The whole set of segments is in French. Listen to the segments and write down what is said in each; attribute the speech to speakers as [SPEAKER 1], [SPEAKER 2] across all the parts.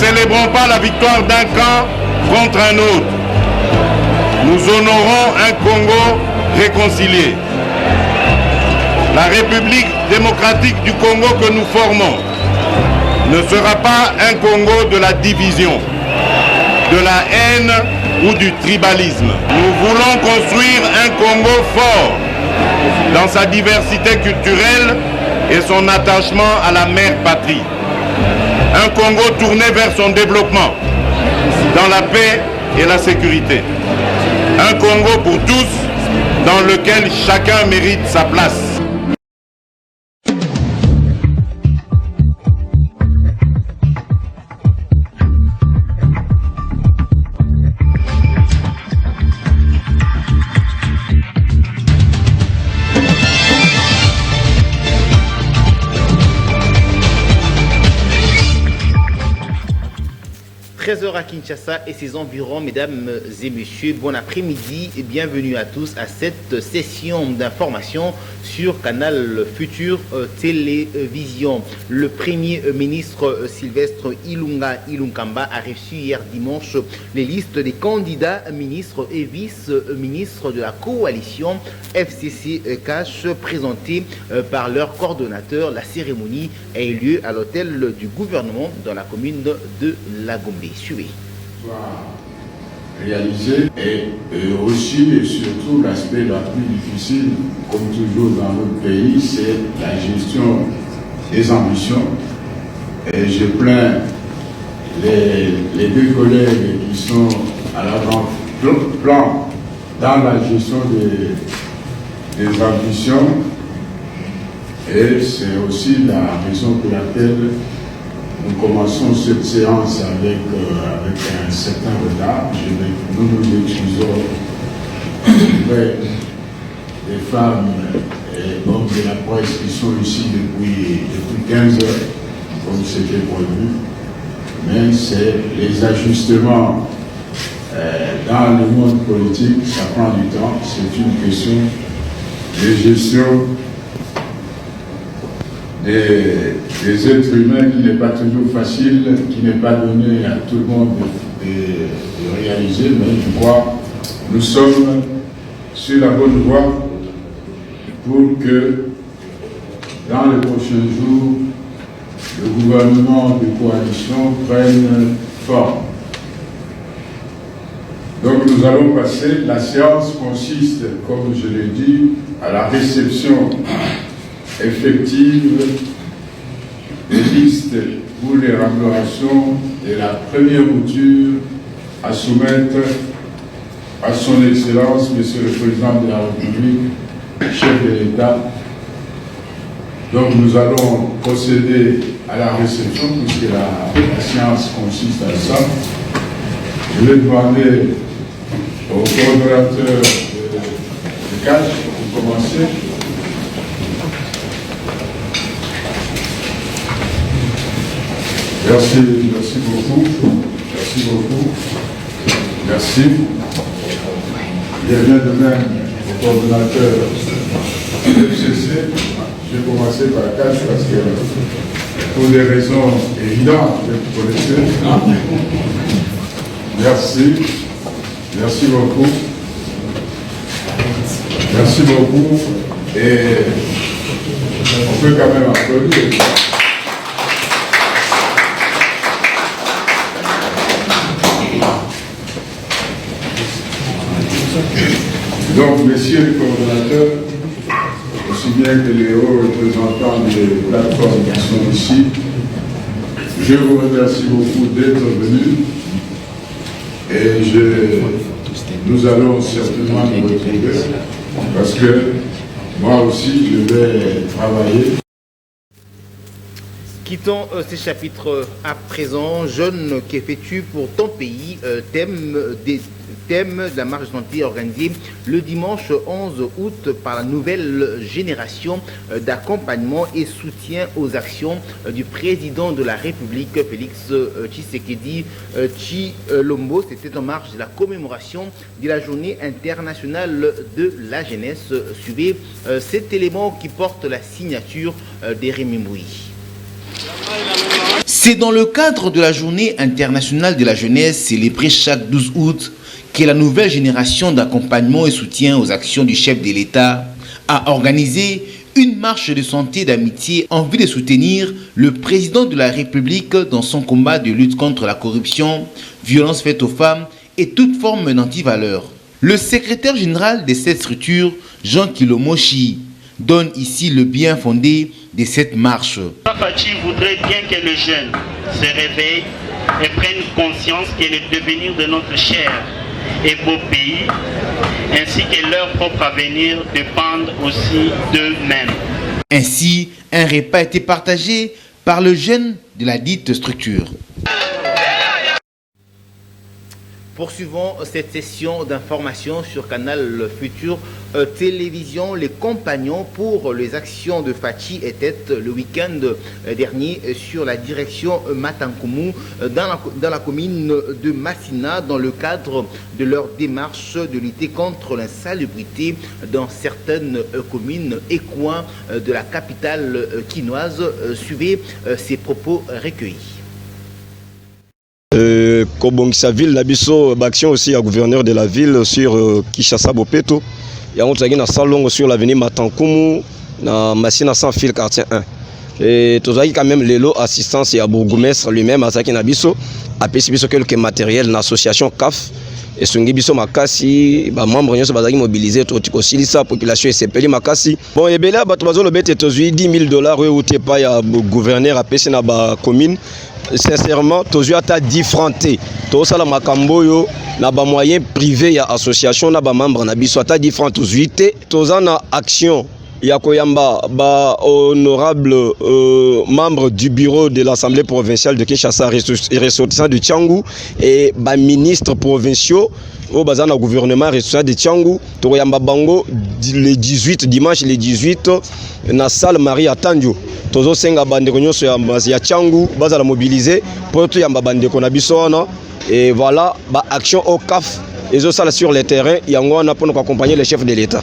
[SPEAKER 1] célébrons pas la victoire d'un camp contre un autre. Nous honorons un Congo réconcilié. La République démocratique du Congo que nous formons ne sera pas un Congo de la division, de la haine ou du tribalisme. Nous voulons construire un Congo fort dans sa diversité culturelle et son attachement à la mère patrie. Un Congo tourné vers son développement, dans la paix et la sécurité. Un Congo pour tous, dans lequel chacun mérite sa place.
[SPEAKER 2] À Kinshasa et ses environs, mesdames et messieurs, bon après-midi et bienvenue à tous à cette session d'information sur Canal Futur Télévision. Le Premier ministre Sylvestre Ilunkamba a reçu hier dimanche les listes des candidats ministres et vice-ministres de la coalition FCC Cash présentées par leur coordonnateur. La cérémonie a eu lieu à l'hôtel du gouvernement dans la commune de Lagombe. Suivez.
[SPEAKER 3] Réalisé et aussi et surtout l'aspect le plus difficile, comme toujours dans notre pays, c'est la gestion des ambitions. Et je plains les deux collègues qui sont à l'avant-plan dans la gestion des ambitions. Et c'est aussi la raison pour laquelle nous commençons cette séance avec un certain retard. Nous nous excusons auprès des femmes et hommes de la presse qui sont ici depuis 15 heures, comme c'était prévu. Mais c'est les ajustements dans le monde politique, ça prend du temps. C'est une question de gestion des êtres humains qui n'est pas toujours facile, qui n'est pas donné à tout le monde de réaliser, mais je crois que nous sommes sur la bonne voie pour que dans les prochains jours, le gouvernement de coalition prenne forme. Donc nous allons passer, la séance consiste, comme je l'ai dit, à la réception effective des listes pour l'élaboration de la première mouture à soumettre à son Excellence, Monsieur le Président de la République, chef de l'État. Donc nous allons procéder à la réception, puisque la séance consiste à ça. Je vais demander au coordonnateur de CACH pour commencer. Merci beaucoup. Merci beaucoup. Merci. Il y a de même au coordonnateur du FCC. Je vais commencer par la CACH parce que pour des raisons évidentes, vous connaissez. Merci. Merci beaucoup. Merci beaucoup. Et on peut quand même applaudir. Donc, messieurs les coordonnateurs, aussi bien que les hauts représentants des plateformes qui sont ici, je vous remercie beaucoup d'être venus et nous allons certainement nous retrouver parce que moi aussi je vais travailler.
[SPEAKER 2] Quittons ces chapitres à présent. Jeunes qui effectuent pour ton pays, thème de la marche santé organisée le dimanche 11 août par la nouvelle génération d'accompagnement et soutien aux actions du président de la République, Félix Tshisekedi Tshilombo. C'était en marge de la commémoration de la journée internationale de la jeunesse. Suivez cet élément qui porte la signature d'Hérémy Mouy. C'est dans le cadre de la Journée internationale de la jeunesse célébrée chaque 12 août que la nouvelle génération d'accompagnement et soutien aux actions du chef de l'État a organisé une marche de santé et d'amitié en vue de soutenir le président de la République dans son combat de lutte contre la corruption, violences faites aux femmes et toute forme d'antivaleur. Le secrétaire général de cette structure, Jean Kilomochi, donne ici le bien fondé de cette marche.
[SPEAKER 4] Fachi voudrait bien que les jeunes se réveillent et prennent conscience que le devenir de notre cher et beau pays, ainsi que leur propre avenir, dépendent aussi d'eux-mêmes.
[SPEAKER 2] Ainsi, un repas a été partagé par le jeune de la dite structure. Poursuivons cette session d'information sur Canal Futur Télévision. Les compagnons pour les actions de Fachi étaient le week-end dernier sur la direction Matankumu dans la commune de Massina dans le cadre de leur démarche de lutter contre l'insalubrité dans certaines communes et coins de la capitale quinoise. Suivez ces propos recueillis.
[SPEAKER 5] Kobongisa ville nabiso action aussi à gouverneur de la ville sur Kishasa Bopeto et on a na salon sur l'avenue Matankumu na Massina sans fil quartier 1 et tout ça quand même l'élo assistance et à bourgmestre lui-même à Saki nabiso a pesi biso quelques matériels na association CAF et sungi biso makasi ba membre nyonso bazaki mobiliser to tikosilisa population esepeli makasi bon ebela bato bazo lobete tozui $10,000 oyo utepa ya gouverneur a pesi na ba commune. Sincèrement, tous ata différenté. Tous ça la makamboyo na ba moyen privé ya association na ba membre na biso ata différent tous huit. Tous na action ya koyamba ba honorable membre du bureau de l'Assemblée provinciale de Kinshasa ressortissant de Tchangou et ba ministre provinciaux au bazana gouvernement ressortissant de Tchangou to koyamba bango le 18 dimanche le 18 na salle Marie Atandio. Tozo senga bandeko nyonso ya Tchangou bazala mobiliser pour tout yamba bandeko na biso wana et voilà ba action au CAF et zo sala sur le terrain yango na pour accompagner les chefs de l'État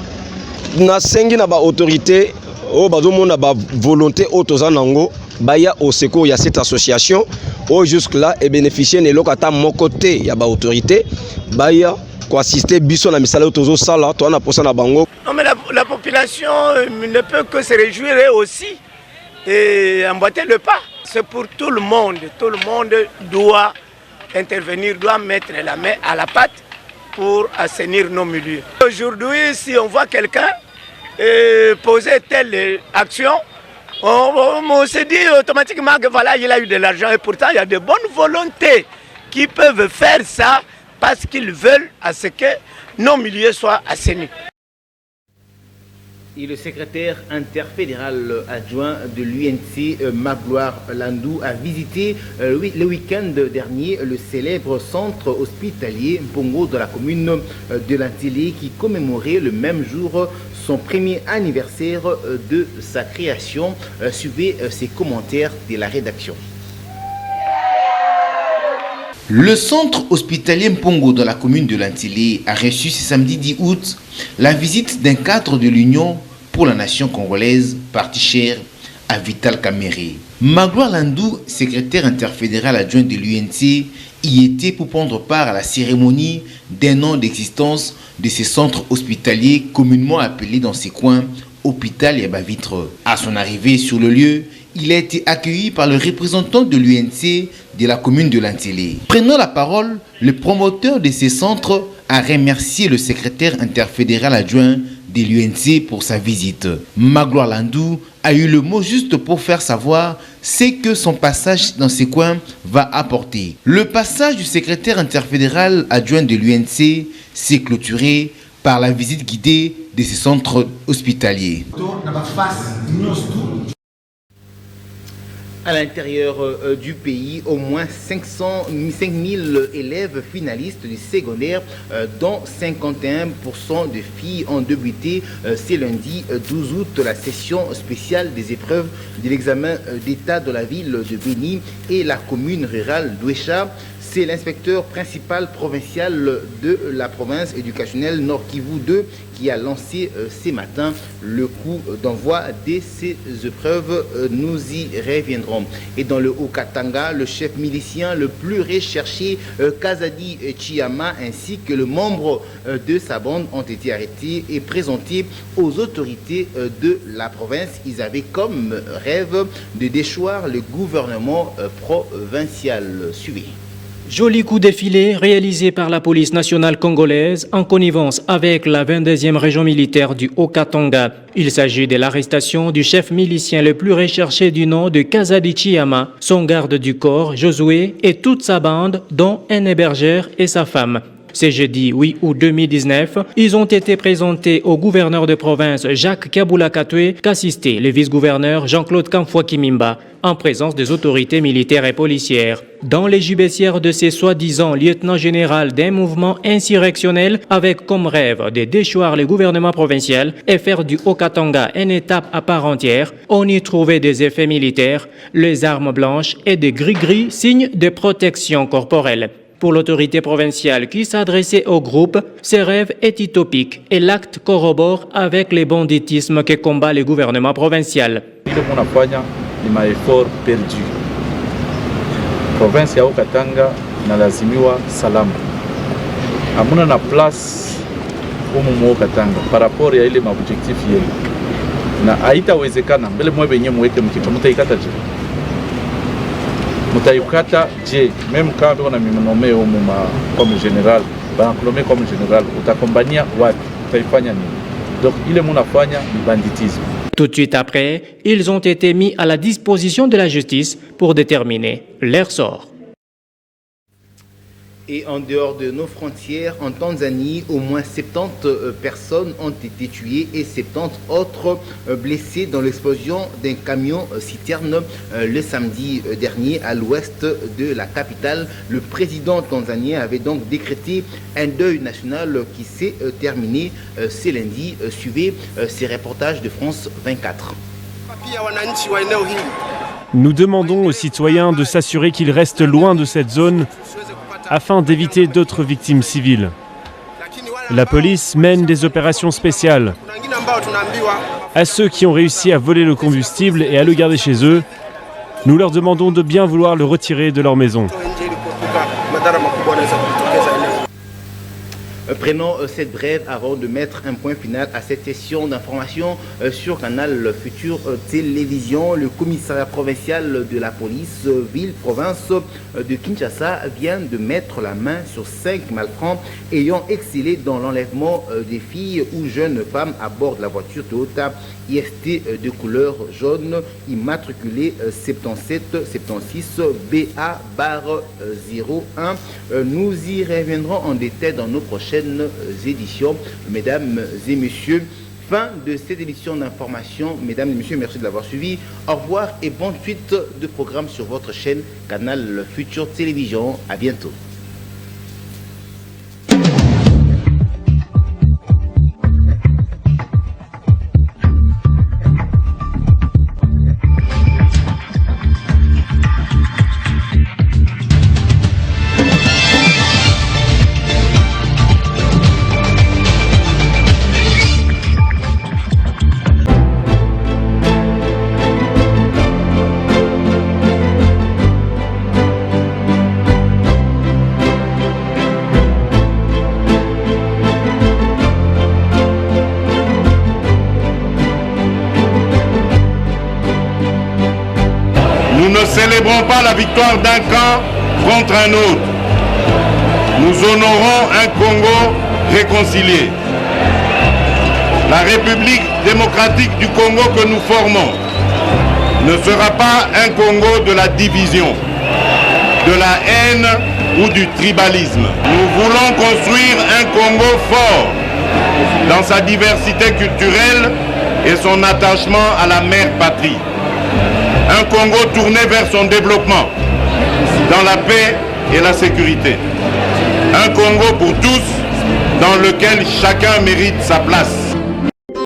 [SPEAKER 5] na sengi na ba autorité o bazo mona ba volonté autoza nango baya au secours ya cette association au jusque là et bénéficier ne lokata mon côté ya ba autorité baya ko assister biso na misala autozo sala to na posa na bango.
[SPEAKER 6] Non mais la population ne peut que se réjouir aussi et emboîter le pas. C'est pour tout le monde. Tout le monde doit intervenir, doit mettre la main à la pâte pour assainir nos milieux. Aujourd'hui, si on voit quelqu'un poser telle action, on se dit automatiquement que voilà, il a eu de l'argent et pourtant il y a de bonnes volontés qui peuvent faire ça parce qu'ils veulent à ce que nos milieux soient assainis.
[SPEAKER 2] Et le secrétaire interfédéral adjoint de l'UNC, Magloire Landou, a visité le week-end dernier le célèbre centre hospitalier Mpongo de la commune de Lantilly qui commémorait le même jour son premier anniversaire de sa création. Suivez ces commentaires de la rédaction. Le centre hospitalier Mpongo de la commune de Lantilly a reçu ce samedi 10 août la visite d'un cadre de l'Union pour la nation congolaise, parti cher à Vital Kamere. Magloire Landou, secrétaire interfédéral adjoint de l'UNC, y était pour prendre part à la cérémonie d'un an d'existence de ce centre hospitalier communément appelé dans ces coins Hôpital Yabavitre. À son arrivée sur le lieu, il a été accueilli par le représentant de l'UNC de la commune de Lantilly. Prenant la parole, le promoteur de ces centres a remercié le secrétaire interfédéral adjoint de l'UNC pour sa visite. Magloire Landou a eu le mot juste pour faire savoir ce que son passage dans ces coins va apporter. Le passage du secrétaire interfédéral adjoint de l'UNC s'est clôturé par la visite guidée de ces centres hospitaliers. À l'intérieur du pays, au moins 5000 élèves finalistes du secondaire, dont 51% de filles ont débuté ce lundi 12 août la session spéciale des épreuves de l'examen d'état de la ville de Béni et la commune rurale d'Ouécha. c'est l'inspecteur principal provincial de la province éducationnelle Nord Kivu 2 qui a lancé ce matin le coup d'envoi de ces épreuves. Nous y reviendrons. Et dans le Haut-Katanga, le chef milicien le plus recherché, Kazadi Chiyama, ainsi que le membre de sa bande ont été arrêtés et présentés aux autorités de la province. Ils avaient comme rêve de déchoir le gouvernement provincial. Suivi.
[SPEAKER 7] Joli coup défilé réalisé par la police nationale congolaise en connivence avec la 22e région militaire du Haut-Katanga. Il s'agit de l'arrestation du chef milicien le plus recherché du nom de Kazadi Chiyama, son garde du corps Josué et toute sa bande, dont un hébergeur et sa femme. Ce jeudi 8 août 2019, ils ont été présentés au gouverneur de province Jacques Kabula Katwe qu'assistait le vice-gouverneur Jean-Claude Kamfwa Kimimba en présence des autorités militaires et policières. Dans les jubessières de ces soi-disant lieutenants généraux d'un mouvement insurrectionnel avec comme rêve de déchoir le gouvernement provincial et faire du Haut-Katanga une étape à part entière, on y trouvait des effets militaires, les armes blanches et des gris-gris, signes de protection corporelle. Pour l'autorité provinciale qui s'adressait au groupe, ce rêve est utopique et l'acte corrobore avec les banditismes que combat le gouvernement provincial.
[SPEAKER 8] Ni maeffort perdu. Province ya Haut-Katanga inalazimiwa salama. Hamuna na place humu Haut-Katanga par rapport ya ile maobjectif yenu. Na haitawezekana mbele mwe benye mweke mkita mutaikata je. Mutaikata je, même quand on a mis nommé comme général, ba nommé comme général, utakombania wapi? Utaifanya nini? Donc ile munafanya ni banditisme.
[SPEAKER 7] Tout de suite après, ils ont été mis à la disposition de la justice pour déterminer leur sort.
[SPEAKER 2] Et en dehors de nos frontières, en Tanzanie, au moins 70 personnes ont été tuées et 70 autres blessées dans l'explosion d'un camion-citerne le samedi dernier à l'ouest de la capitale. Le président tanzanien avait donc décrété un deuil national qui s'est terminé ce lundi. Suivez ces reportages de France 24.
[SPEAKER 9] Nous demandons aux citoyens de s'assurer qu'ils restent loin de cette zone afin d'éviter d'autres victimes civiles. La police mène des opérations spéciales. À ceux qui ont réussi à voler le combustible et à le garder chez eux, nous leur demandons de bien vouloir le retirer de leur maison.
[SPEAKER 2] Prenons cette brève avant de mettre un point final à cette session d'information sur Canal Futur Télévision. Le commissariat provincial de la police ville-province de Kinshasa vient de mettre la main sur 5 malfrats ayant excellé dans l'enlèvement des filles ou jeunes femmes à bord de la voiture Toyota IST de couleur jaune immatriculée 7776 BA-01. Nous y reviendrons en détail dans nos prochaines éditions. Mesdames et messieurs, fin de cette édition d'information. Mesdames et messieurs, merci de l'avoir suivi. Au revoir et bonne suite de programmes sur votre chaîne Canal Futur Télévision. À bientôt.
[SPEAKER 1] Nous ne célébrons pas la victoire d'un camp contre un autre. Nous honorons un Congo réconcilié. La République démocratique du Congo que nous formons ne sera pas un Congo de la division, de la haine ou du tribalisme. Nous voulons construire un Congo fort dans sa diversité culturelle et son attachement à la mère patrie. Un Congo tourné vers son développement, dans la paix et la sécurité. Un Congo pour tous, dans lequel chacun mérite sa place.